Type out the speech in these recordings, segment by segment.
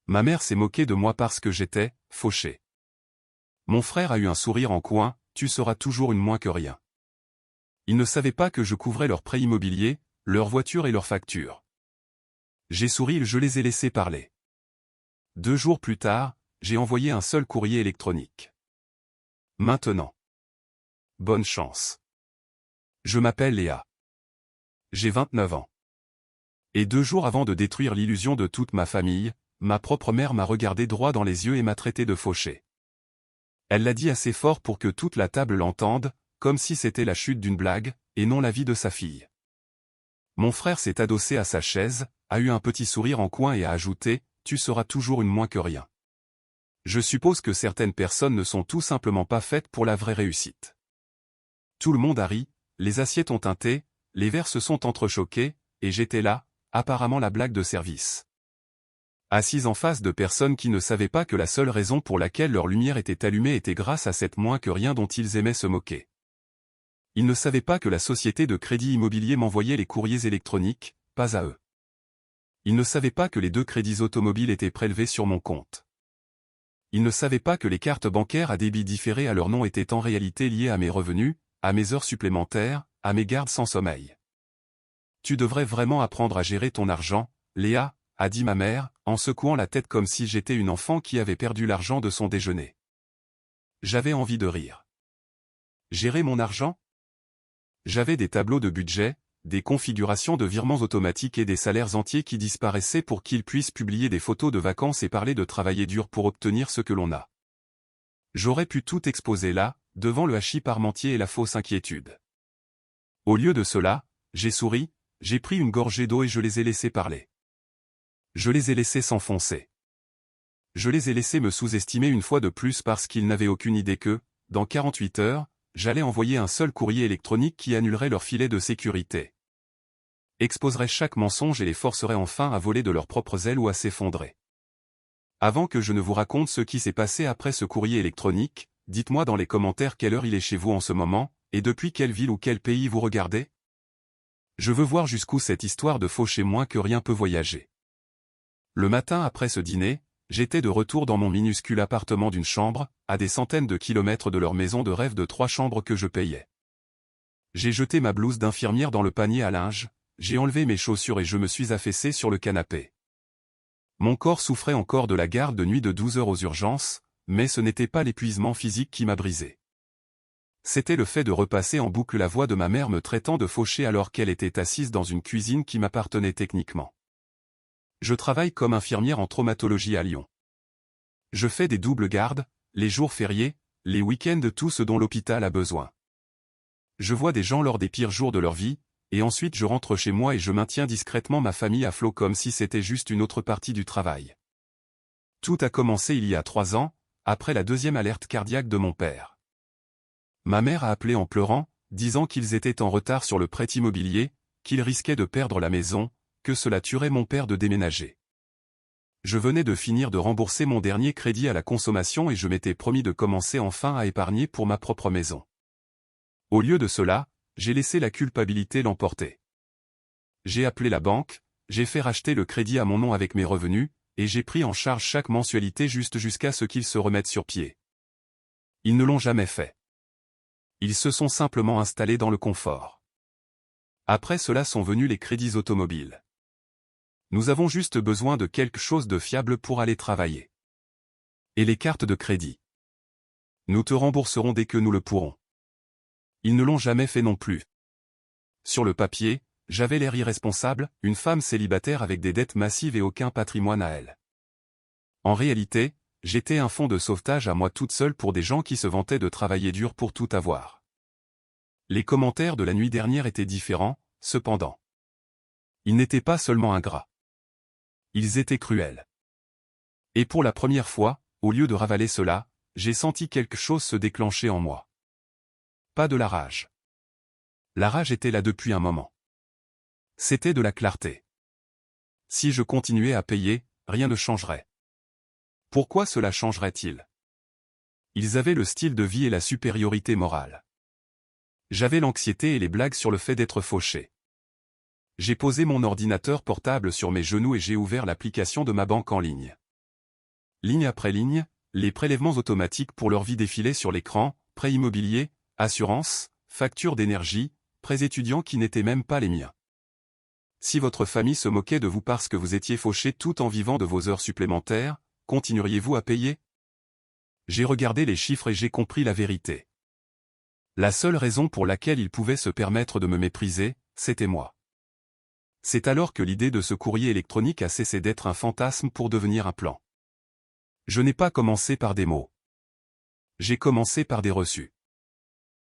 Ma mère s'est moquée de moi parce que j'étais fauché. Mon frère a eu un sourire en coin, tu seras toujours une moins que rien. Ils ne savaient pas que je couvrais leurs prêts immobiliers, leurs voitures et leurs factures. J'ai souri et je les ai laissés parler. 2 jours plus tard, j'ai envoyé un seul courrier électronique. Maintenant. Bonne chance. Je m'appelle Léa. J'ai 29 ans. Et 2 jours avant de détruire l'illusion de toute ma famille, ma propre mère m'a regardé droit dans les yeux et m'a traité de fauché. Elle l'a dit assez fort pour que toute la table l'entende, comme si c'était la chute d'une blague, et non la vie de sa fille. Mon frère s'est adossé à sa chaise, a eu un petit sourire en coin et a ajouté « Tu seras toujours une moins que rien ». Je suppose que certaines personnes ne sont tout simplement pas faites pour la vraie réussite. Tout le monde a ri, les assiettes ont teinté, les verres se sont entrechoqués, et j'étais là, apparemment la blague de service. Assise en face de personnes qui ne savaient pas que la seule raison pour laquelle leur lumière était allumée était grâce à cette moins que rien dont ils aimaient se moquer. Ils ne savaient pas que la société de crédit immobilier m'envoyait les courriers électroniques, pas à eux. Ils ne savaient pas que les 2 crédits automobiles étaient prélevés sur mon compte. Ils ne savaient pas que les cartes bancaires à débit différé à leur nom étaient en réalité liées à mes revenus, à mes heures supplémentaires, à mes gardes sans sommeil. Tu devrais vraiment apprendre à gérer ton argent, Léa, a dit ma mère, en secouant la tête comme si j'étais une enfant qui avait perdu l'argent de son déjeuner. J'avais envie de rire. Gérer mon argent? J'avais des tableaux de budget, des configurations de virements automatiques et des salaires entiers qui disparaissaient pour qu'ils puissent publier des photos de vacances et parler de travailler dur pour obtenir ce que l'on a. J'aurais pu tout exposer là, devant le hachis parmentier et la fausse inquiétude. Au lieu de cela, j'ai souri, j'ai pris une gorgée d'eau et je les ai laissés parler. Je les ai laissés s'enfoncer. Je les ai laissés me sous-estimer une fois de plus parce qu'ils n'avaient aucune idée que, dans 48 heures, j'allais envoyer un seul courrier électronique qui annulerait leur filet de sécurité. Exposerait chaque mensonge et les forcerait enfin à voler de leurs propres ailes ou à s'effondrer. Avant que je ne vous raconte ce qui s'est passé après ce courrier électronique, dites-moi dans les commentaires quelle heure il est chez vous en ce moment, et depuis quelle ville ou quel pays vous regardez. Je veux voir jusqu'où cette histoire de fauché moins que rien peut voyager. Le matin après ce dîner, j'étais de retour dans mon minuscule appartement d'une chambre, à des centaines de kilomètres de leur maison de rêve de 3 chambres que je payais. J'ai jeté ma blouse d'infirmière dans le panier à linge, j'ai enlevé mes chaussures et je me suis affaissé sur le canapé. Mon corps souffrait encore de la garde de nuit de 12 heures aux urgences, mais ce n'était pas l'épuisement physique qui m'a brisé. C'était le fait de repasser en boucle la voix de ma mère me traitant de fauché alors qu'elle était assise dans une cuisine qui m'appartenait techniquement. Je travaille comme infirmière en traumatologie à Lyon. Je fais des doubles gardes, les jours fériés, les week-ends, tout ce dont l'hôpital a besoin. Je vois des gens lors des pires jours de leur vie, et ensuite je rentre chez moi et je maintiens discrètement ma famille à flot comme si c'était juste une autre partie du travail. Tout a commencé il y a 3 ans, après la 2e alerte cardiaque de mon père. Ma mère a appelé en pleurant, disant qu'ils étaient en retard sur le prêt immobilier, qu'ils risquaient de perdre la maison, que cela tuerait mon père de déménager. Je venais de finir de rembourser mon dernier crédit à la consommation et je m'étais promis de commencer enfin à épargner pour ma propre maison. Au lieu de cela, j'ai laissé la culpabilité l'emporter. J'ai appelé la banque, j'ai fait racheter le crédit à mon nom avec mes revenus, et j'ai pris en charge chaque mensualité juste jusqu'à ce qu'ils se remettent sur pied. Ils ne l'ont jamais fait. Ils se sont simplement installés dans le confort. Après cela sont venus les crédits automobiles. Nous avons juste besoin de quelque chose de fiable pour aller travailler. Et les cartes de crédit. Nous te rembourserons dès que nous le pourrons. Ils ne l'ont jamais fait non plus. Sur le papier, j'avais l'air irresponsable, une femme célibataire avec des dettes massives et aucun patrimoine à elle. En réalité, j'étais un fonds de sauvetage à moi toute seule pour des gens qui se vantaient de travailler dur pour tout avoir. Les commentaires de la nuit dernière étaient différents, cependant. Ils n'étaient pas seulement ingrats. Ils étaient cruels. Et pour la première fois, au lieu de ravaler cela, j'ai senti quelque chose se déclencher en moi. Pas de la rage. La rage était là depuis un moment. C'était de la clarté. Si je continuais à payer, rien ne changerait. Pourquoi cela changerait-il? Ils avaient le style de vie et la supériorité morale. J'avais l'anxiété et les blagues sur le fait d'être fauché. J'ai posé mon ordinateur portable sur mes genoux et j'ai ouvert l'application de ma banque en ligne. ligne après ligne, les prélèvements automatiques pour leur vie défilaient sur l'écran, prêts immobiliers, assurance, factures d'énergie, prêts étudiants qui n'étaient même pas les miens. Si votre famille se moquait de vous parce que vous étiez fauché tout en vivant de vos heures supplémentaires, continueriez-vous à payer? J'ai regardé les chiffres et j'ai compris la vérité. La seule raison pour laquelle ils pouvaient se permettre de me mépriser, c'était moi. C'est alors que l'idée de ce courrier électronique a cessé d'être un fantasme pour devenir un plan. Je n'ai pas commencé par des mots. J'ai commencé par des reçus.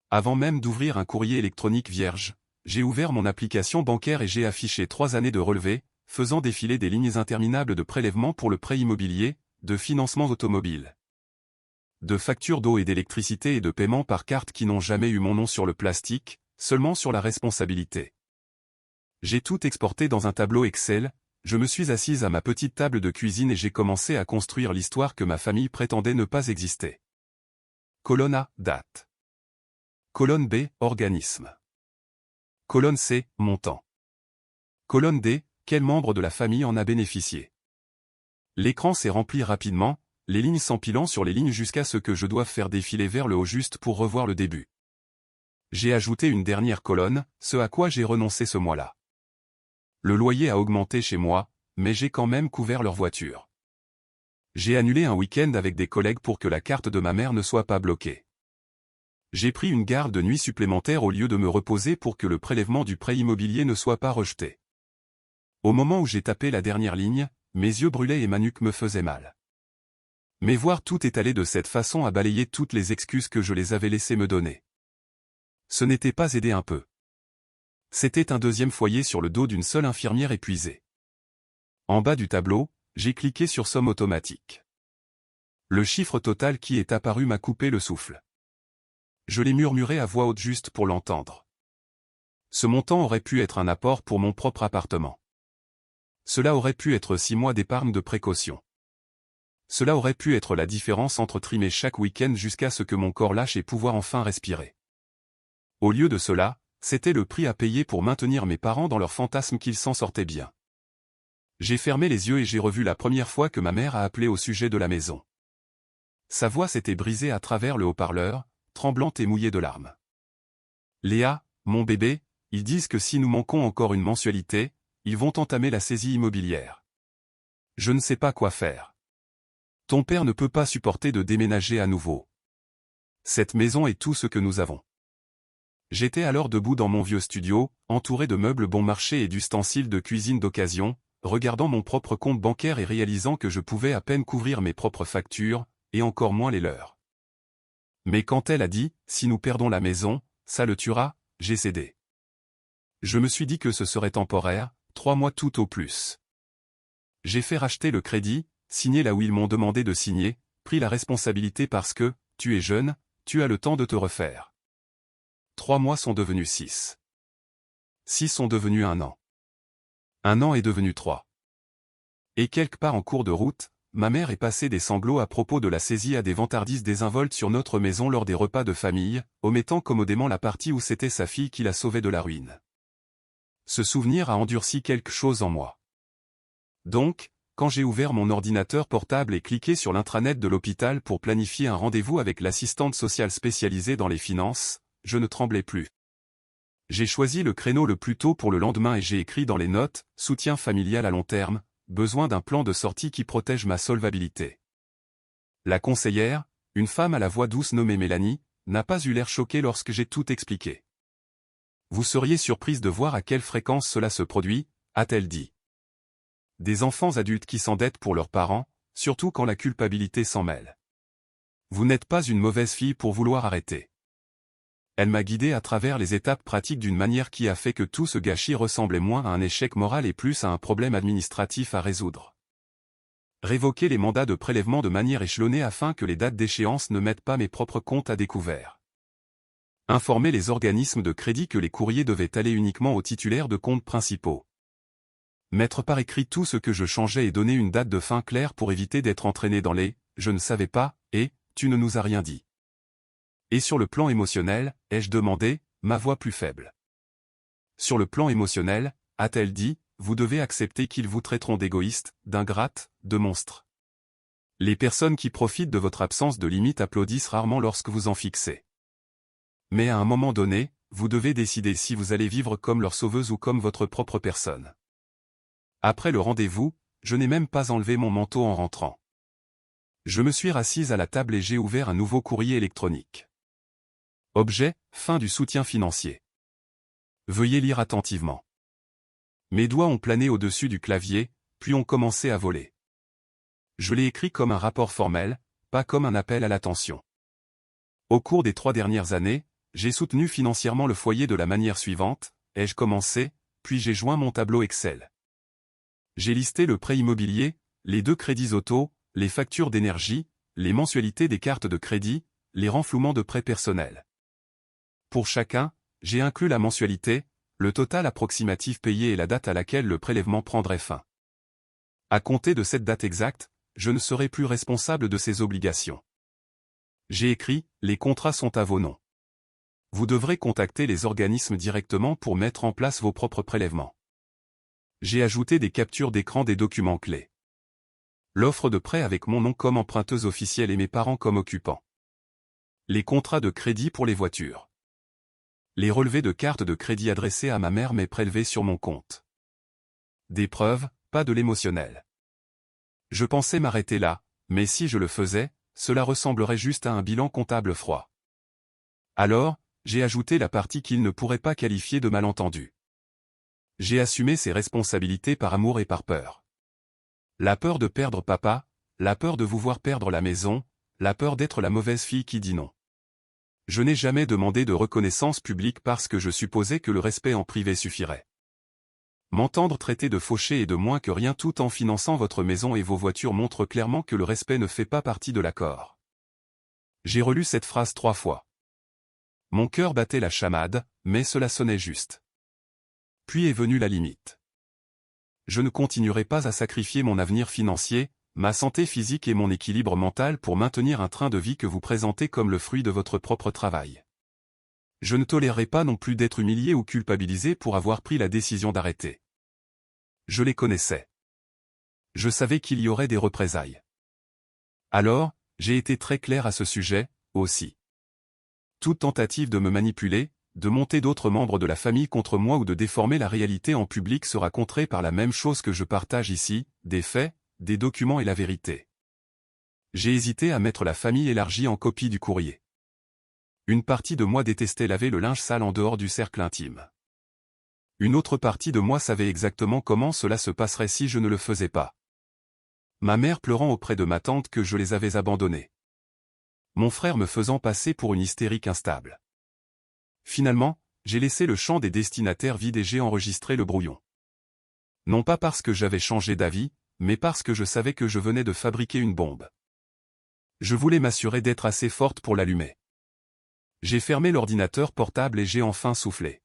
Avant même d'ouvrir un courrier électronique vierge, j'ai ouvert mon application bancaire et j'ai affiché 3 années de relevés, faisant défiler des lignes interminables de prélèvements pour le prêt immobilier, de financements automobiles, de factures d'eau et d'électricité et de paiements par carte qui n'ont jamais eu mon nom sur le plastique, seulement sur la responsabilité. J'ai tout exporté dans un tableau Excel, je me suis assise à ma petite table de cuisine et j'ai commencé à construire l'histoire que ma famille prétendait ne pas exister. Colonne A, date. Colonne B, organisme. Colonne C, montant. Colonne D, quel membre de la famille en a bénéficié. L'écran s'est rempli rapidement, les lignes s'empilant sur les lignes jusqu'à ce que je doive faire défiler vers le haut juste pour revoir le début. J'ai ajouté une dernière colonne, ce à quoi j'ai renoncé ce mois-là. Le loyer a augmenté chez moi, mais j'ai quand même couvert leur voiture. J'ai annulé un week-end avec des collègues pour que la carte de ma mère ne soit pas bloquée. J'ai pris une garde de nuit supplémentaire au lieu de me reposer pour que le prélèvement du prêt immobilier ne soit pas rejeté. Au moment où j'ai tapé la dernière ligne, mes yeux brûlaient et ma nuque me faisait mal. Mais voir tout étalé de cette façon a balayé toutes les excuses que je les avais laissées me donner. Ce n'était pas aidé un peu. C'était un deuxième foyer sur le dos d'une seule infirmière épuisée. En bas du tableau, j'ai cliqué sur somme automatique. Le chiffre total qui est apparu m'a coupé le souffle. Je l'ai murmuré à voix haute juste pour l'entendre. Ce montant aurait pu être un apport pour mon propre appartement. Cela aurait pu être 6 mois d'épargne de précaution. Cela aurait pu être la différence entre trimer chaque week-end jusqu'à ce que mon corps lâche et pouvoir enfin respirer. Au lieu de cela, c'était le prix à payer pour maintenir mes parents dans leur fantasme qu'ils s'en sortaient bien. J'ai fermé les yeux et j'ai revu la première fois que ma mère a appelé au sujet de la maison. Sa voix s'était brisée à travers le haut-parleur, tremblante et mouillée de larmes. Léa, mon bébé, ils disent que si nous manquons encore une mensualité, ils vont entamer la saisie immobilière. Je ne sais pas quoi faire. Ton père ne peut pas supporter de déménager à nouveau. Cette maison est tout ce que nous avons. J'étais alors debout dans mon vieux studio, entouré de meubles bon marché et d'ustensiles de cuisine d'occasion, regardant mon propre compte bancaire et réalisant que je pouvais à peine couvrir mes propres factures, et encore moins les leurs. Mais quand elle a dit « si nous perdons la maison, ça le tuera », j'ai cédé. Je me suis dit que ce serait temporaire, 3 mois tout au plus. J'ai fait racheter le crédit, signé là où ils m'ont demandé de signer, pris la responsabilité parce que, tu es jeune, tu as le temps de te refaire. 3 mois sont devenus 6. 6 sont devenus 1 an. 1 an est devenu 3. Et quelque part en cours de route, ma mère est passée des sanglots à propos de la saisie à des vantardises désinvoltes sur notre maison lors des repas de famille, omettant commodément la partie où c'était sa fille qui l'a sauvée de la ruine. Ce souvenir a endurci quelque chose en moi. Donc, quand j'ai ouvert mon ordinateur portable et cliqué sur l'intranet de l'hôpital pour planifier un rendez-vous avec l'assistante sociale spécialisée dans les finances, je ne tremblais plus. J'ai choisi le créneau le plus tôt pour le lendemain et j'ai écrit dans les notes « Soutien familial à long terme, besoin d'un plan de sortie qui protège ma solvabilité ». La conseillère, une femme à la voix douce nommée Mélanie, n'a pas eu l'air choquée lorsque j'ai tout expliqué. Vous seriez surprise de voir à quelle fréquence cela se produit, a-t-elle dit. Des enfants adultes qui s'endettent pour leurs parents, surtout quand la culpabilité s'en mêle. Vous n'êtes pas une mauvaise fille pour vouloir arrêter. Elle m'a guidé à travers les étapes pratiques d'une manière qui a fait que tout ce gâchis ressemblait moins à un échec moral et plus à un problème administratif à résoudre. Révoquer les mandats de prélèvement de manière échelonnée afin que les dates d'échéance ne mettent pas mes propres comptes à découvert. Informer les organismes de crédit que les courriers devaient aller uniquement aux titulaires de comptes principaux. Mettre par écrit tout ce que je changeais et donner une date de fin claire pour éviter d'être entraîné dans les « je ne savais pas » et « tu ne nous as rien dit ». Et sur le plan émotionnel, ai-je demandé, ma voix plus faible. Sur le plan émotionnel, a-t-elle dit, vous devez accepter qu'ils vous traiteront d'égoïste, d'ingrate, de monstre. Les personnes qui profitent de votre absence de limite applaudissent rarement lorsque vous en fixez. Mais à un moment donné, vous devez décider si vous allez vivre comme leur sauveuse ou comme votre propre personne. Après le rendez-vous, je n'ai même pas enlevé mon manteau en rentrant. Je me suis rassise à la table et j'ai ouvert un nouveau courrier électronique. Objet, fin du soutien financier. Veuillez lire attentivement. Mes doigts ont plané au-dessus du clavier, puis ont commencé à voler. Je l'ai écrit comme un rapport formel, pas comme un appel à l'attention. Au cours des 3 dernières années, j'ai soutenu financièrement le foyer de la manière suivante, ai-je commencé, puis j'ai joint mon tableau Excel. J'ai listé le prêt immobilier, les 2 crédits auto, les factures d'énergie, les mensualités des cartes de crédit, les renflouements de prêts personnels. Pour chacun, j'ai inclus la mensualité, le total approximatif payé et la date à laquelle le prélèvement prendrait fin. À compter de cette date exacte, je ne serai plus responsable de ces obligations. J'ai écrit, les contrats sont à vos noms. Vous devrez contacter les organismes directement pour mettre en place vos propres prélèvements. J'ai ajouté des captures d'écran des documents clés. L'offre de prêt avec mon nom comme emprunteuse officielle et mes parents comme occupants. Les contrats de crédit pour les voitures. Les relevés de cartes de crédit adressés à ma mère mais prélevés sur mon compte. Des preuves, pas de l'émotionnel. Je pensais m'arrêter là, mais si je le faisais, cela ressemblerait juste à un bilan comptable froid. Alors, j'ai ajouté la partie qu'il ne pourrait pas qualifier de malentendu. J'ai assumé ses responsabilités par amour et par peur. La peur de perdre papa, la peur de vous voir perdre la maison, la peur d'être la mauvaise fille qui dit non. Je n'ai jamais demandé de reconnaissance publique parce que je supposais que le respect en privé suffirait. M'entendre traiter de fauché et de moins que rien tout en finançant votre maison et vos voitures montre clairement que le respect ne fait pas partie de l'accord. J'ai relu cette phrase 3 fois. Mon cœur battait la chamade, mais cela sonnait juste. Puis est venue la limite. Je ne continuerai pas à sacrifier mon avenir financier, ma santé physique et mon équilibre mental pour maintenir un train de vie que vous présentez comme le fruit de votre propre travail. Je ne tolérerai pas non plus d'être humilié ou culpabilisé pour avoir pris la décision d'arrêter. Je les connaissais. Je savais qu'il y aurait des représailles. Alors, j'ai été très clair à ce sujet, aussi. Toute tentative de me manipuler, de monter d'autres membres de la famille contre moi ou de déformer la réalité en public sera contrée par la même chose que je partage ici, des faits, des documents et la vérité. J'ai hésité à mettre la famille élargie en copie du courrier. Une partie de moi détestait laver le linge sale en dehors du cercle intime. Une autre partie de moi savait exactement comment cela se passerait si je ne le faisais pas. Ma mère pleurant auprès de ma tante que je les avais abandonnés. Mon frère me faisant passer pour une hystérique instable. Finalement, j'ai laissé le champ des destinataires vide et j'ai enregistré le brouillon. Non pas parce que j'avais changé d'avis, mais parce que je savais que je venais de fabriquer une bombe. Je voulais m'assurer d'être assez forte pour l'allumer. J'ai fermé l'ordinateur portable et j'ai enfin soufflé.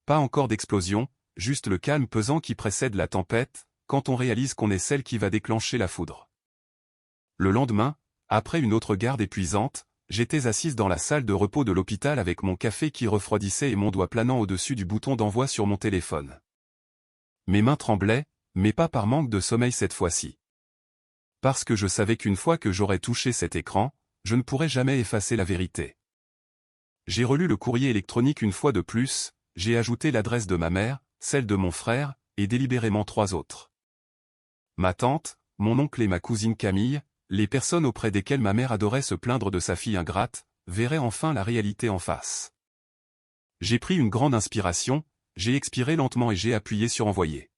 Pas encore d'explosion, juste le calme pesant qui précède la tempête, quand on réalise qu'on est celle qui va déclencher la foudre. Le lendemain, après une autre garde épuisante, j'étais assise dans la salle de repos de l'hôpital avec mon café qui refroidissait et mon doigt planant au-dessus du bouton d'envoi sur mon téléphone. Mes mains tremblaient, mais pas par manque de sommeil cette fois-ci. Parce que je savais qu'une fois que j'aurais touché cet écran, je ne pourrais jamais effacer la vérité. J'ai relu le courrier électronique une fois de plus, j'ai ajouté l'adresse de ma mère, celle de mon frère, et délibérément 3 autres. Ma tante, mon oncle et ma cousine Camille, les personnes auprès desquelles ma mère adorait se plaindre de sa fille ingrate, verraient enfin la réalité en face. J'ai pris une grande inspiration, j'ai expiré lentement et j'ai appuyé sur envoyer.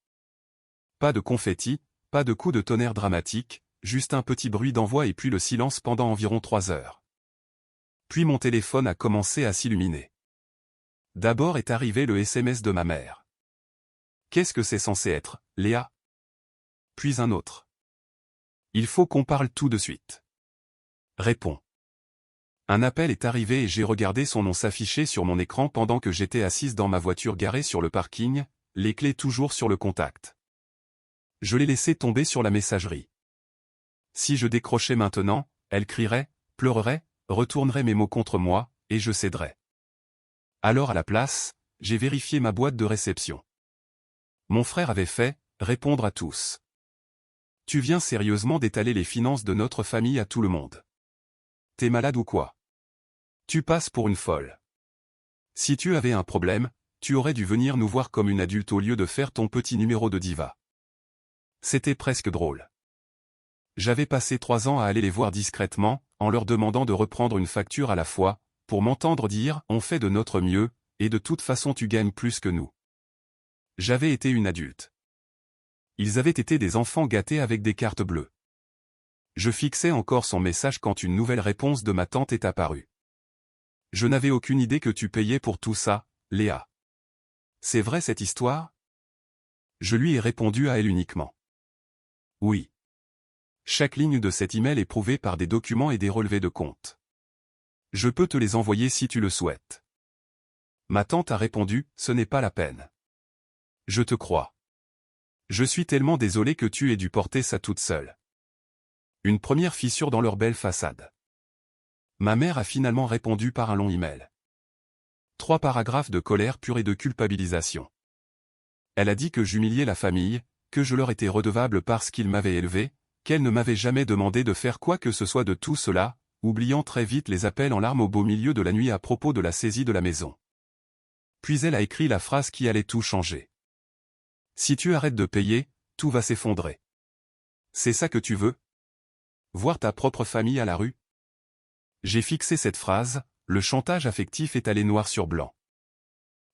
Pas de confetti, pas de coup de tonnerre dramatique, juste un petit bruit d'envoi et puis le silence pendant environ 3 heures. Puis mon téléphone a commencé à s'illuminer. D'abord est arrivé le SMS de ma mère. Qu'est-ce que c'est censé être, Léa? Puis un autre. Il faut qu'on parle tout de suite. Réponds. Un appel est arrivé et j'ai regardé son nom s'afficher sur mon écran pendant que j'étais assise dans ma voiture garée sur le parking, les clés toujours sur le contact. Je l'ai laissé tomber sur la messagerie. Si je décrochais maintenant, elle crierait, pleurerait, retournerait mes mots contre moi, et je céderais. Alors à la place, j'ai vérifié ma boîte de réception. Mon frère avait fait « Répondre à tous ». Tu viens sérieusement d'étaler les finances de notre famille à tout le monde. T'es malade ou quoi? Tu passes pour une folle. Si tu avais un problème, tu aurais dû venir nous voir comme une adulte au lieu de faire ton petit numéro de diva. C'était presque drôle. J'avais passé 3 ans à aller les voir discrètement, en leur demandant de reprendre une facture à la fois, pour m'entendre dire « on fait de notre mieux, et de toute façon tu gagnes plus que nous ». J'avais été une adulte. Ils avaient été des enfants gâtés avec des cartes bleues. Je fixais encore son message quand une nouvelle réponse de ma tante est apparue. Je n'avais aucune idée que tu payais pour tout ça, Léa. C'est vrai cette histoire? Je lui ai répondu à elle uniquement. Oui. Chaque ligne de cet email est prouvée par des documents et des relevés de compte. Je peux te les envoyer si tu le souhaites. Ma tante a répondu, ce n'est pas la peine. Je te crois. Je suis tellement désolé que tu aies dû porter ça toute seule. Une première fissure dans leur belle façade. Ma mère a finalement répondu par un long email. 3 paragraphes de colère pure et de culpabilisation. Elle a dit que j'humiliais la famille, que je leur étais redevable parce qu'ils m'avaient élevé, qu'elle ne m'avait jamais demandé de faire quoi que ce soit de tout cela, oubliant très vite les appels en larmes au beau milieu de la nuit à propos de la saisie de la maison. Puis elle a écrit la phrase qui allait tout changer. Si tu arrêtes de payer, tout va s'effondrer. C'est ça que tu veux? Voir ta propre famille à la rue? J'ai fixé cette phrase, le chantage affectif étalé noir sur blanc.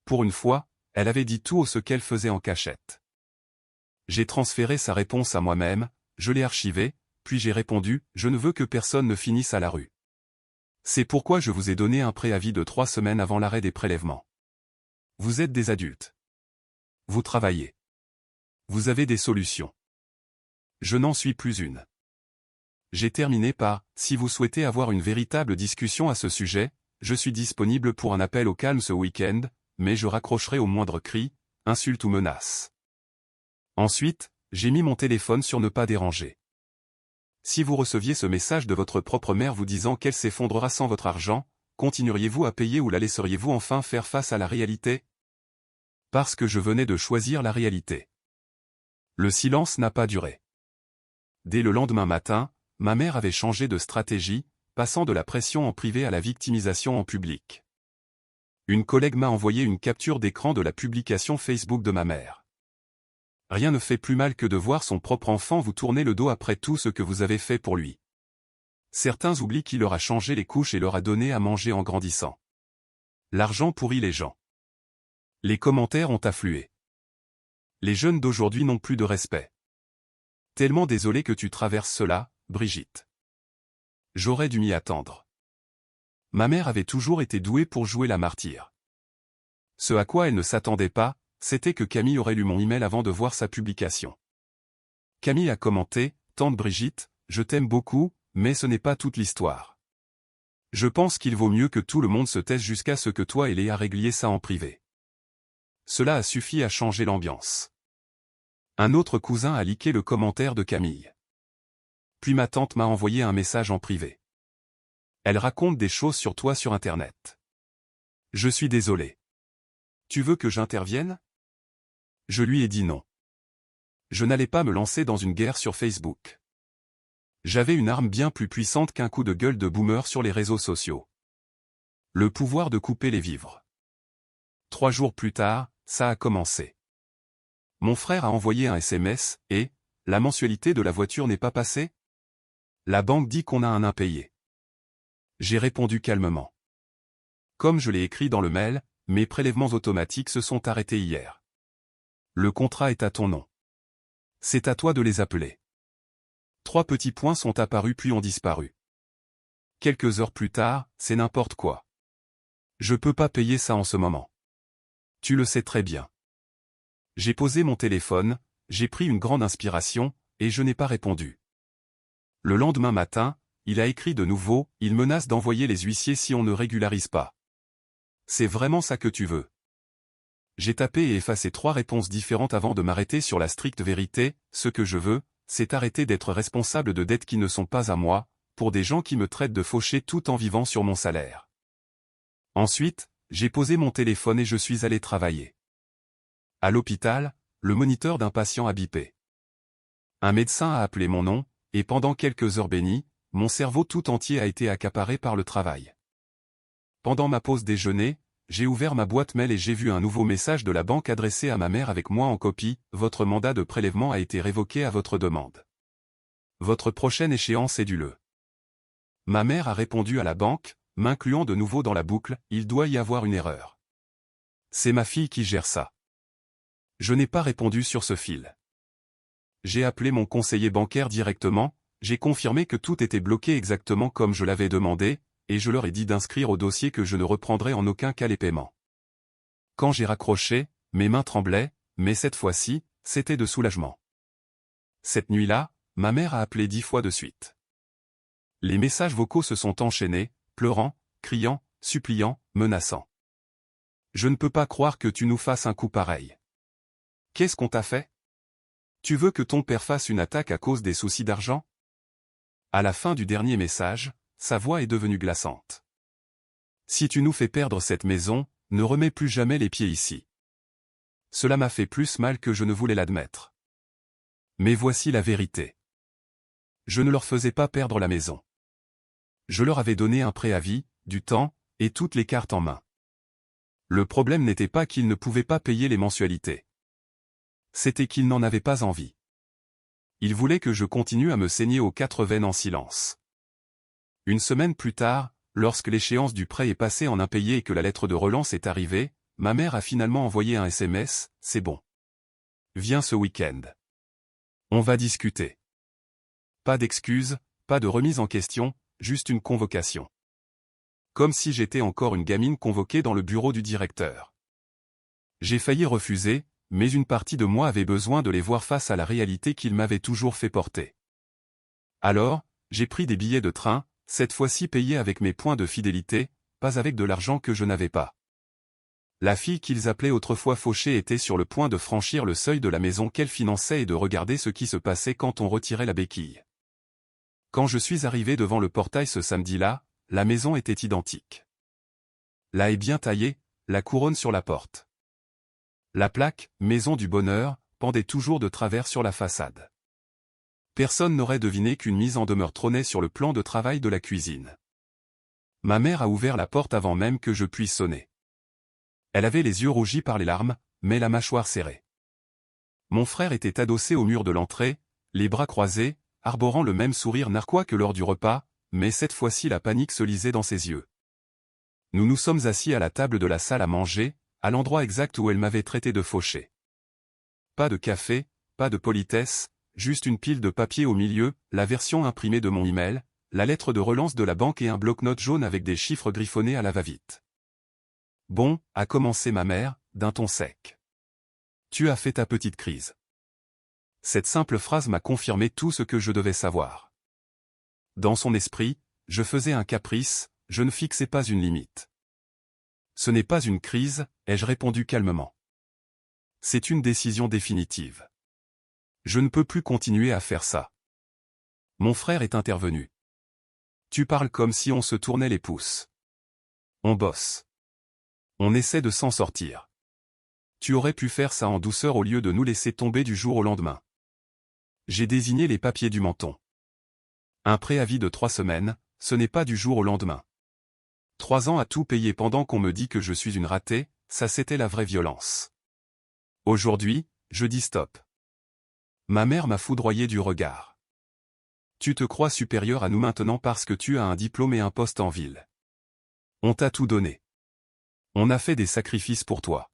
Pour une fois, elle avait dit tout ce qu'elle faisait en cachette. J'ai transféré sa réponse à moi-même, je l'ai archivée, puis j'ai répondu, je ne veux que personne ne finisse à la rue. C'est pourquoi je vous ai donné un préavis de 3 semaines avant l'arrêt des prélèvements. Vous êtes des adultes. Vous travaillez. Vous avez des solutions. Je n'en suis plus une. J'ai terminé par, si vous souhaitez avoir une véritable discussion à ce sujet, je suis disponible pour un appel au calme ce week-end, mais je raccrocherai au moindre cri, insulte ou menace. Ensuite, j'ai mis mon téléphone sur ne pas déranger. Si vous receviez ce message de votre propre mère vous disant qu'elle s'effondrera sans votre argent, continueriez-vous à payer ou la laisseriez-vous enfin faire face à la réalité? Parce que je venais de choisir la réalité. Le silence n'a pas duré. Dès le lendemain matin, ma mère avait changé de stratégie, passant de la pression en privé à la victimisation en public. Une collègue m'a envoyé une capture d'écran de la publication Facebook de ma mère. Rien ne fait plus mal que de voir son propre enfant vous tourner le dos après tout ce que vous avez fait pour lui. Certains oublient qu'il leur a changé les couches et leur a donné à manger en grandissant. L'argent pourrit les gens. Les commentaires ont afflué. Les jeunes d'aujourd'hui n'ont plus de respect. Tellement désolé que tu traverses cela, Brigitte. J'aurais dû m'y attendre. Ma mère avait toujours été douée pour jouer la martyre. Ce à quoi elle ne s'attendait pas, c'était que Camille aurait lu mon email avant de voir sa publication. Camille a commenté, « Tante Brigitte, je t'aime beaucoup, mais ce n'est pas toute l'histoire. Je pense qu'il vaut mieux que tout le monde se taise jusqu'à ce que toi et Léa régliez ça en privé. » Cela a suffi à changer l'ambiance. Un autre cousin a liké le commentaire de Camille. Puis ma tante m'a envoyé un message en privé. Elle raconte des choses sur toi sur Internet. Je suis désolé. Tu veux que j'intervienne? Je lui ai dit non. Je n'allais pas me lancer dans une guerre sur Facebook. J'avais une arme bien plus puissante qu'un coup de gueule de boomer sur les réseaux sociaux. Le pouvoir de couper les vivres. 3 jours plus tard, ça a commencé. Mon frère a envoyé un SMS, et « la mensualité de la voiture n'est pas passée? La banque dit qu'on a un impayé. » J'ai répondu calmement. Comme je l'ai écrit dans le mail, mes prélèvements automatiques se sont arrêtés hier. Le contrat est à ton nom. C'est à toi de les appeler. 3 petits points sont apparus puis ont disparu. Quelques heures plus tard, c'est n'importe quoi. Je peux pas payer ça en ce moment. Tu le sais très bien. J'ai posé mon téléphone, j'ai pris une grande inspiration, et je n'ai pas répondu. Le lendemain matin, il a écrit de nouveau, il menace d'envoyer les huissiers si on ne régularise pas. C'est vraiment ça que tu veux? J'ai tapé et effacé 3 réponses différentes avant de m'arrêter sur la stricte vérité, ce que je veux, c'est arrêter d'être responsable de dettes qui ne sont pas à moi, pour des gens qui me traitent de fauché tout en vivant sur mon salaire. Ensuite, j'ai posé mon téléphone et je suis allé travailler. À l'hôpital, le moniteur d'un patient a bipé. Un médecin a appelé mon nom, et pendant quelques heures bénies, mon cerveau tout entier a été accaparé par le travail. Pendant ma pause déjeuner, j'ai ouvert ma boîte mail et j'ai vu un nouveau message de la banque adressé à ma mère avec moi en copie. Votre mandat de prélèvement a été révoqué à votre demande. Votre prochaine échéance est du le. Ma mère a répondu à la banque, m'incluant de nouveau dans la boucle, il doit y avoir une erreur. C'est ma fille qui gère ça. Je n'ai pas répondu sur ce fil. J'ai appelé mon conseiller bancaire directement, j'ai confirmé que tout était bloqué exactement comme je l'avais demandé, et je leur ai dit d'inscrire au dossier que je ne reprendrai en aucun cas les paiements. Quand j'ai raccroché, mes mains tremblaient, mais cette fois-ci, c'était de soulagement. Cette nuit-là, ma mère a appelé 10 fois de suite. Les messages vocaux se sont enchaînés, pleurant, criant, suppliant, menaçant. Je ne peux pas croire que tu nous fasses un coup pareil. Qu'est-ce qu'on t'a fait? Tu veux que ton père fasse une attaque à cause des soucis d'argent? À la fin du dernier message, sa voix est devenue glaçante. Si tu nous fais perdre cette maison, ne remets plus jamais les pieds ici. Cela m'a fait plus mal que je ne voulais l'admettre. Mais voici la vérité. Je ne leur faisais pas perdre la maison. Je leur avais donné un préavis, du temps, et toutes les cartes en main. Le problème n'était pas qu'ils ne pouvaient pas payer les mensualités. C'était qu'ils n'en avaient pas envie. Ils voulaient que je continue à me saigner aux 4 veines en silence. Une semaine plus tard, lorsque l'échéance du prêt est passée en impayé et que la lettre de relance est arrivée, ma mère a finalement envoyé un SMS, c'est bon. Viens ce week-end. On va discuter. Pas d'excuses, pas de remise en question, juste une convocation. Comme si j'étais encore une gamine convoquée dans le bureau du directeur. J'ai failli refuser, mais une partie de moi avait besoin de les voir face à la réalité qu'ils m'avaient toujours fait porter. Alors, j'ai pris des billets de train, cette fois-ci payés avec mes points de fidélité, pas avec de l'argent que je n'avais pas. La fille qu'ils appelaient autrefois Fauché était sur le point de franchir le seuil de la maison qu'elle finançait et de regarder ce qui se passait quand on retirait la béquille. Quand je suis arrivé devant le portail ce samedi-là, la maison était identique. La haie bien taillée, la couronne sur la porte. La plaque « Maison du Bonheur » pendait toujours de travers sur la façade. Personne n'aurait deviné qu'une mise en demeure trônait sur le plan de travail de la cuisine. Ma mère a ouvert la porte avant même que je puisse sonner. Elle avait les yeux rougis par les larmes, mais la mâchoire serrée. Mon frère était adossé au mur de l'entrée, les bras croisés, arborant le même sourire narquois que lors du repas, mais cette fois-ci la panique se lisait dans ses yeux. Nous nous sommes assis à la table de la salle à manger, à l'endroit exact où elle m'avait traité de fauché. Pas de café, pas de politesse, juste une pile de papier au milieu, la version imprimée de mon email, la lettre de relance de la banque et un bloc-notes jaune avec des chiffres griffonnés à la va-vite. Bon, a commencé ma mère, d'un ton sec. Tu as fait ta petite crise. Cette simple phrase m'a confirmé tout ce que je devais savoir. Dans son esprit, je faisais un caprice, je ne fixais pas une limite. Ce n'est pas une crise, ai-je répondu calmement. C'est une décision définitive. Je ne peux plus continuer à faire ça. Mon frère est intervenu. Tu parles comme si on se tournait les pouces. On bosse. On essaie de s'en sortir. Tu aurais pu faire ça en douceur au lieu de nous laisser tomber du jour au lendemain. J'ai désigné les papiers du menton. Un préavis de 3 semaines, ce n'est pas du jour au lendemain. 3 ans à tout payer pendant qu'on me dit que je suis une ratée, ça c'était la vraie violence. Aujourd'hui, je dis stop. Ma mère m'a foudroyé du regard. Tu te crois supérieur à nous maintenant parce que tu as un diplôme et un poste en ville. On t'a tout donné. On a fait des sacrifices pour toi.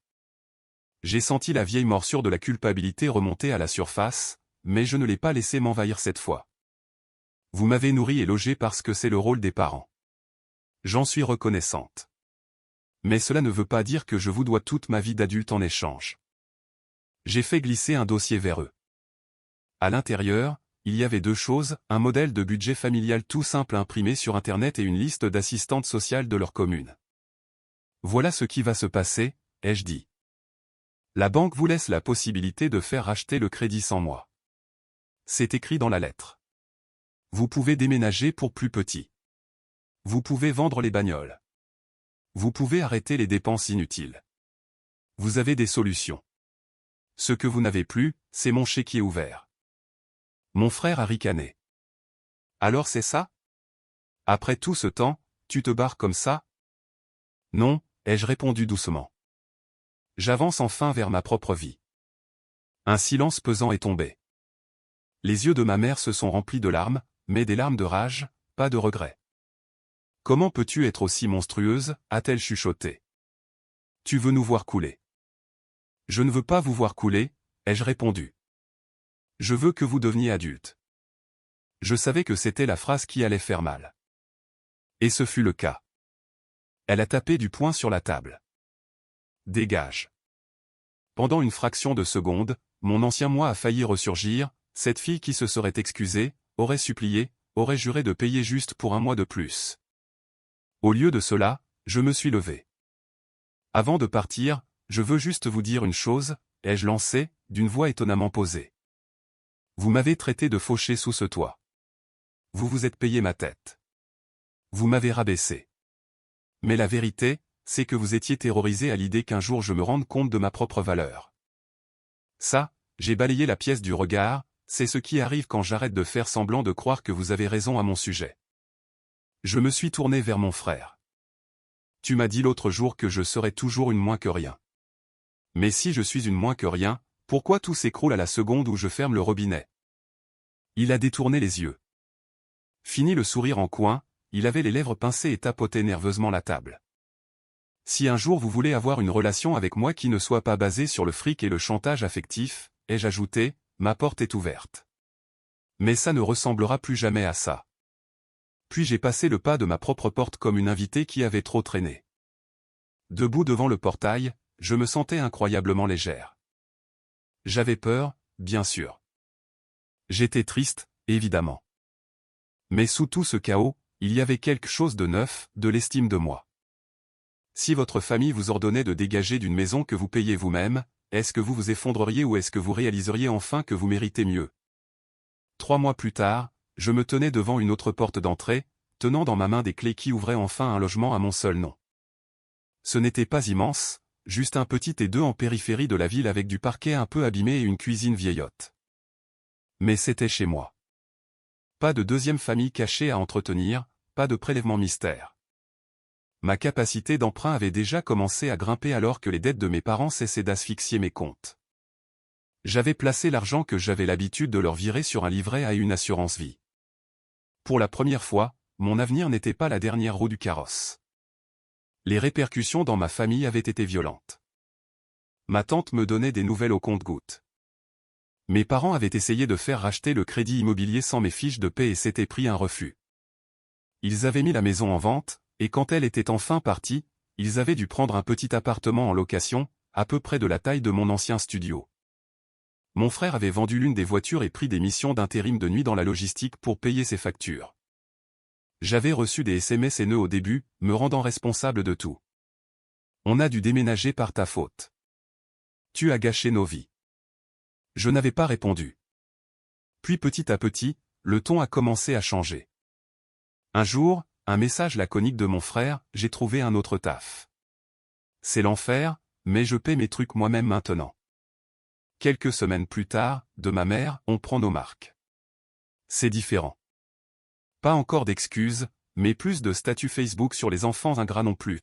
J'ai senti la vieille morsure de la culpabilité remonter à la surface, mais je ne l'ai pas laissé m'envahir cette fois. Vous m'avez nourri et logé parce que c'est le rôle des parents. J'en suis reconnaissante. Mais cela ne veut pas dire que je vous dois toute ma vie d'adulte en échange. J'ai fait glisser un dossier vers eux. À l'intérieur, il y avait 2 choses, un modèle de budget familial tout simple imprimé sur Internet et une liste d'assistantes sociales de leur commune. Voilà ce qui va se passer, ai-je dit. La banque vous laisse la possibilité de faire racheter le crédit sans moi. C'est écrit dans la lettre. Vous pouvez déménager pour plus petit. Vous pouvez vendre les bagnoles. Vous pouvez arrêter les dépenses inutiles. Vous avez des solutions. Ce que vous n'avez plus, c'est mon chéquier ouvert. Mon frère a ricané. Alors c'est ça? Après tout ce temps, tu te barres comme ça? Non, ai-je répondu doucement. J'avance enfin vers ma propre vie. Un silence pesant est tombé. Les yeux de ma mère se sont remplis de larmes, mais des larmes de rage, pas de regret. Comment peux-tu être aussi monstrueuse, a-t-elle chuchoté. Tu veux nous voir couler. Je ne veux pas vous voir couler, ai-je répondu. Je veux que vous deveniez adulte. Je savais que c'était la phrase qui allait faire mal. Et ce fut le cas. Elle a tapé du poing sur la table. Dégage. Pendant une fraction de seconde, mon ancien moi a failli ressurgir, cette fille qui se serait excusée, aurait supplié, aurait juré de payer juste pour un mois de plus. Au lieu de cela, je me suis levé. Avant de partir, je veux juste vous dire une chose, ai-je lancé, d'une voix étonnamment posée. Vous m'avez traité de fauché sous ce toit. Vous vous êtes payé ma tête. Vous m'avez rabaissé. Mais la vérité, c'est que vous étiez terrorisé à l'idée qu'un jour je me rende compte de ma propre valeur. Ça, j'ai balayé la pièce du regard, c'est ce qui arrive quand j'arrête de faire semblant de croire que vous avez raison à mon sujet. Je me suis tourné vers mon frère. Tu m'as dit l'autre jour que je serais toujours une moins que rien. Mais si je suis une moins que rien, pourquoi tout s'écroule à la seconde où je ferme le robinet? Il a détourné les yeux. Fini le sourire en coin, il avait les lèvres pincées et tapotait nerveusement la table. Si un jour vous voulez avoir une relation avec moi qui ne soit pas basée sur le fric et le chantage affectif, ai-je ajouté, ma porte est ouverte. Mais ça ne ressemblera plus jamais à ça. Puis j'ai passé le pas de ma propre porte comme une invitée qui avait trop traîné. Debout devant le portail, je me sentais incroyablement légère. J'avais peur, bien sûr. J'étais triste, évidemment. Mais sous tout ce chaos, il y avait quelque chose de neuf, de l'estime de moi. Si votre famille vous ordonnait de dégager d'une maison que vous payez vous-même, est-ce que vous vous effondreriez ou est-ce que vous réaliseriez enfin que vous méritez mieux? 3 mois plus tard, je me tenais devant une autre porte d'entrée, tenant dans ma main des clés qui ouvraient enfin un logement à mon seul nom. Ce n'était pas immense, juste un petit T2 en périphérie de la ville avec du parquet un peu abîmé et une cuisine vieillotte. Mais c'était chez moi. Pas de deuxième famille cachée à entretenir, pas de prélèvement mystère. Ma capacité d'emprunt avait déjà commencé à grimper alors que les dettes de mes parents cessaient d'asphyxier mes comptes. J'avais placé l'argent que j'avais l'habitude de leur virer sur un livret à une assurance vie. Pour la première fois, mon avenir n'était pas la dernière roue du carrosse. Les répercussions dans ma famille avaient été violentes. Ma tante me donnait des nouvelles au compte-gouttes. Mes parents avaient essayé de faire racheter le crédit immobilier sans mes fiches de paie et s'étaient pris un refus. Ils avaient mis la maison en vente, et quand elle était enfin partie, ils avaient dû prendre un petit appartement en location, à peu près de la taille de mon ancien studio. Mon frère avait vendu l'une des voitures et pris des missions d'intérim de nuit dans la logistique pour payer ses factures. J'avais reçu des SMS haineux au début, me rendant responsable de tout. On a dû déménager par ta faute. Tu as gâché nos vies. Je n'avais pas répondu. Puis petit à petit, le ton a commencé à changer. Un jour, un message laconique de mon frère, j'ai trouvé un autre taf. C'est l'enfer, mais je paie mes trucs moi-même maintenant. Quelques semaines plus tard, de ma mère, on prend nos marques. C'est différent. Pas encore d'excuses, mais plus de statut Facebook sur les enfants ingrats non plus.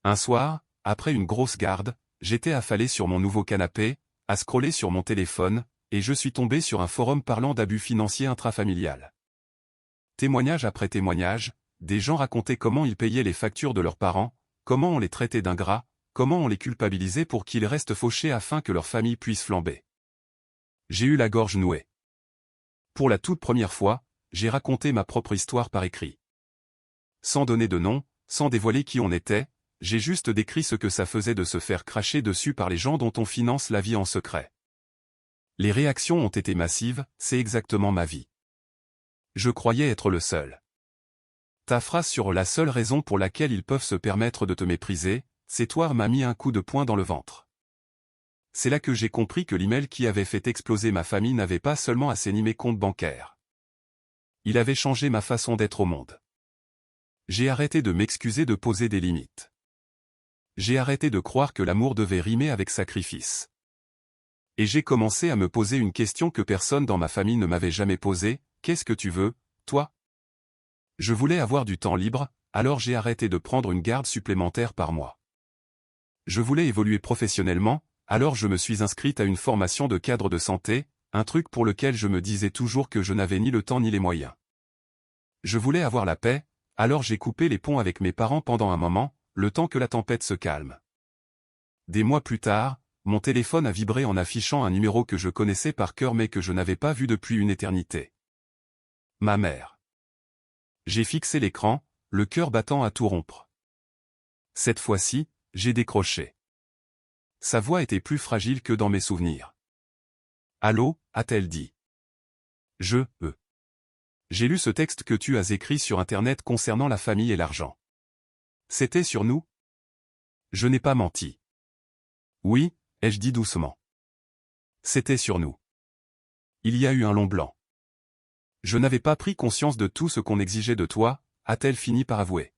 Un soir, après une grosse garde, j'étais affalé sur mon nouveau canapé, à scroller sur mon téléphone, et je suis tombé sur un forum parlant d'abus financiers intrafamilial. Témoignage après témoignage, des gens racontaient comment ils payaient les factures de leurs parents, comment on les traitait d'ingrats, comment on les culpabilisait pour qu'ils restent fauchés afin que leur famille puisse flamber. J'ai eu la gorge nouée. Pour la toute première fois, j'ai raconté ma propre histoire par écrit. Sans donner de nom, sans dévoiler qui on était, j'ai juste décrit ce que ça faisait de se faire cracher dessus par les gens dont on finance la vie en secret. Les réactions ont été massives, c'est exactement ma vie. Je croyais être le seul. Ta phrase sur la seule raison pour laquelle ils peuvent se permettre de te mépriser, c'est toi m'a mis un coup de poing dans le ventre. C'est là que j'ai compris que l'email qui avait fait exploser ma famille n'avait pas seulement assaini mes comptes bancaires. Il avait changé ma façon d'être au monde. J'ai arrêté de m'excuser de poser des limites. J'ai arrêté de croire que l'amour devait rimer avec sacrifice. Et j'ai commencé à me poser une question que personne dans ma famille ne m'avait jamais posée, qu'est-ce que tu veux, toi? Je voulais avoir du temps libre, alors j'ai arrêté de prendre une garde supplémentaire par mois. Je voulais évoluer professionnellement, alors je me suis inscrite à une formation de cadre de santé, un truc pour lequel je me disais toujours que je n'avais ni le temps ni les moyens. Je voulais avoir la paix, alors j'ai coupé les ponts avec mes parents pendant un moment, le temps que la tempête se calme. Des mois plus tard, mon téléphone a vibré en affichant un numéro que je connaissais par cœur mais que je n'avais pas vu depuis une éternité. Ma mère. J'ai fixé l'écran, le cœur battant à tout rompre. Cette fois-ci, j'ai décroché. Sa voix était plus fragile que dans mes souvenirs. « Allô » a-t-elle dit. J'ai lu ce texte que tu as écrit sur Internet concernant la famille et l'argent. C'était sur nous? Je n'ai pas menti. Oui, ai-je dit doucement. C'était sur nous. Il y a eu un long blanc. Je n'avais pas pris conscience de tout ce qu'on exigeait de toi, a-t-elle fini par avouer.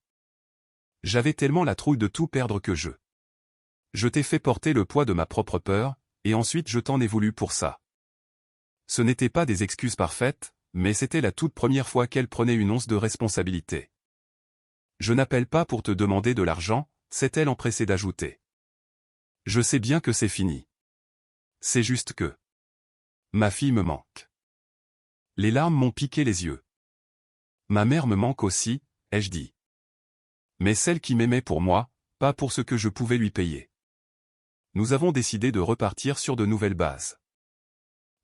J'avais tellement la trouille de tout perdre que je t'ai fait porter le poids de ma propre peur, et ensuite je t'en ai voulu pour ça. Ce n'étaient pas des excuses parfaites, mais c'était la toute première fois qu'elle prenait une once de responsabilité. Je n'appelle pas pour te demander de l'argent, s'est-elle empressée d'ajouter. Je sais bien que c'est fini. C'est juste que ma fille me manque. Les larmes m'ont piqué les yeux. Ma mère me manque aussi, ai-je dit. Mais celle qui m'aimait pour moi, pas pour ce que je pouvais lui payer. Nous avons décidé de repartir sur de nouvelles bases.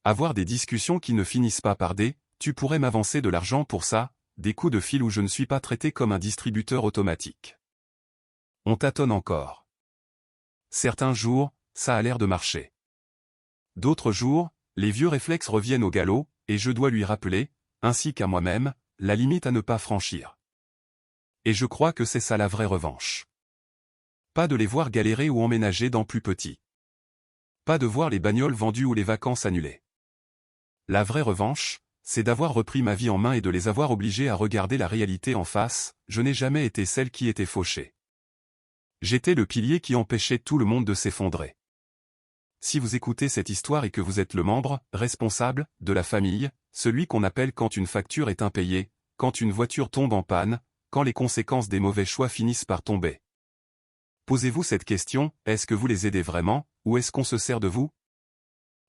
Avoir des discussions qui ne finissent pas par des « tu pourrais m'avancer de l'argent pour ça », des coups de fil où je ne suis pas traité comme un distributeur automatique. On tâtonne encore. Certains jours, ça a l'air de marcher. D'autres jours, les vieux réflexes reviennent au galop, et je dois lui rappeler, ainsi qu'à moi-même, la limite à ne pas franchir. Et je crois que c'est ça la vraie revanche. Pas de les voir galérer ou emménager dans plus petit. Pas de voir les bagnoles vendues ou les vacances annulées. La vraie revanche, c'est d'avoir repris ma vie en main et de les avoir obligés à regarder la réalité en face. Je n'ai jamais été celle qui était fauchée. J'étais le pilier qui empêchait tout le monde de s'effondrer. Si vous écoutez cette histoire et que vous êtes le membre responsable de la famille, celui qu'on appelle quand une facture est impayée, quand une voiture tombe en panne, quand les conséquences des mauvais choix finissent par tomber. Posez-vous cette question, est-ce que vous les aidez vraiment, ou est-ce qu'on se sert de vous?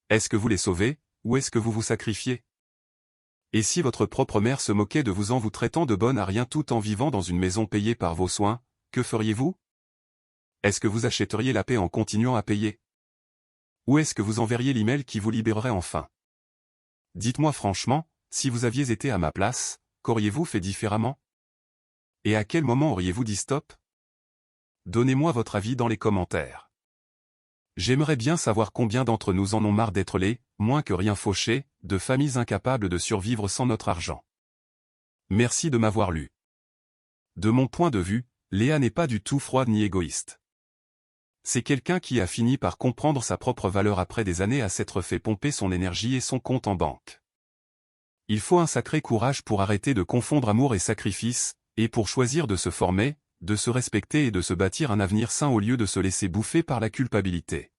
Est-ce que vous les sauvez, ou est-ce que vous vous sacrifiez? Et si votre propre mère se moquait de vous en vous traitant de bonne à rien tout en vivant dans une maison payée par vos soins, que feriez-vous? Est-ce que vous achèteriez la paix en continuant à payer? Ou est-ce que vous enverriez l'email qui vous libérerait enfin? Dites-moi franchement, si vous aviez été à ma place, qu'auriez-vous fait différemment? Et à quel moment auriez-vous dit stop? Donnez-moi votre avis dans les commentaires. J'aimerais bien savoir combien d'entre nous en ont marre d'être les, moins que rien fauchés, de familles incapables de survivre sans notre argent. Merci de m'avoir lu. De mon point de vue, Léa n'est pas du tout froide ni égoïste. C'est quelqu'un qui a fini par comprendre sa propre valeur après des années à s'être fait pomper son énergie et son compte en banque. Il faut un sacré courage pour arrêter de confondre amour et sacrifice, et pour choisir de se former, de se respecter et de se bâtir un avenir sain au lieu de se laisser bouffer par la culpabilité.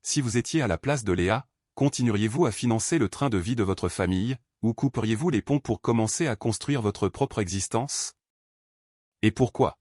Si vous étiez à la place de Léa, continueriez-vous à financer le train de vie de votre famille, ou couperiez-vous les ponts pour commencer à construire votre propre existence? Et pourquoi?